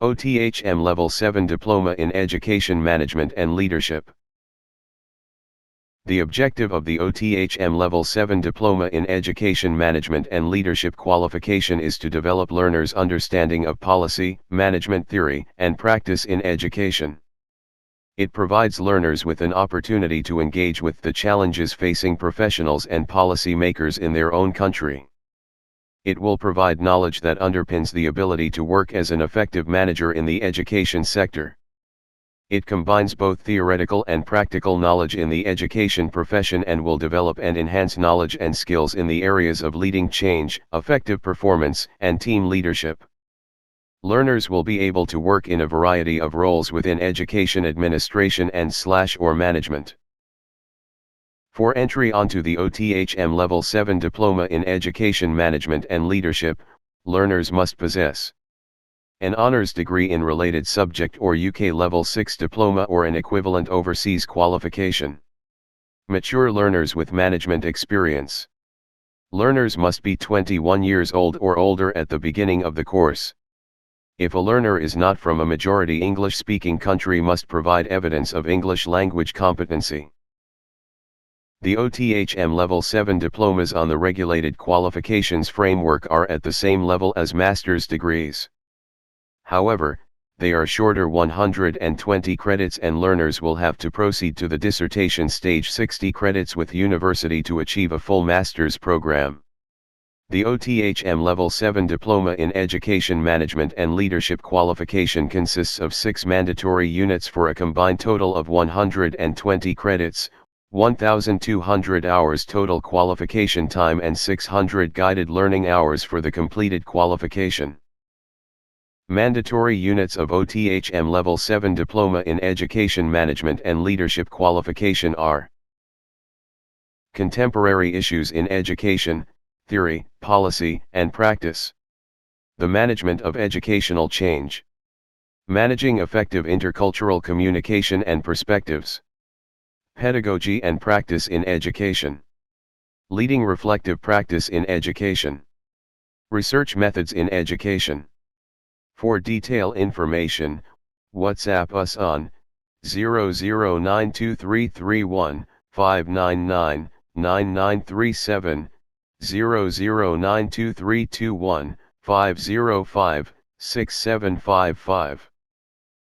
OTHM Level 7 Diploma in Education Management and Leadership. The objective of the OTHM Level 7 Diploma in Education Management and Leadership qualification is to develop learners' understanding of policy, management theory, and practice in education. It provides learners with an opportunity to engage with the challenges facing professionals and policy makers in their own country. It will provide knowledge that underpins the ability to work as an effective manager in the education sector. It combines both theoretical and practical knowledge in the education profession and will develop and enhance knowledge and skills in the areas of leading change, effective performance, and team leadership. Learners will be able to work in a variety of roles within education administration and/or management. For entry onto the OTHM Level 7 Diploma in Education Management and Leadership, learners must possess an honours degree in related subject or UK Level 6 diploma or an equivalent overseas qualification. Mature learners with management experience. Learners must be 21 years old or older at the beginning of the course. If a learner is not from a majority English-speaking country, must provide evidence of English language competency. The OTHM Level 7 diplomas on the regulated qualifications framework are at the same level as master's degrees. However, they are shorter 120 credits and learners will have to proceed to the dissertation stage 60 credits with university to achieve a full master's program. The OTHM Level 7 Diploma in Education Management and Leadership qualification consists of 6 mandatory units for a combined total of 120 credits, 1,200 hours total qualification time and 600 guided learning hours for the completed qualification. Mandatory units of OTHM Level 7 Diploma in Education Management and Leadership qualification are: Contemporary Issues in Education, Theory, Policy, and Practice. The Management of Educational Change. Managing Effective Intercultural Communication and Perspectives. Pedagogy and Practice in Education. Leading Reflective Practice in Education. Research Methods in Education. For detailed information, WhatsApp us on 00923315999937, 0092321505 6755.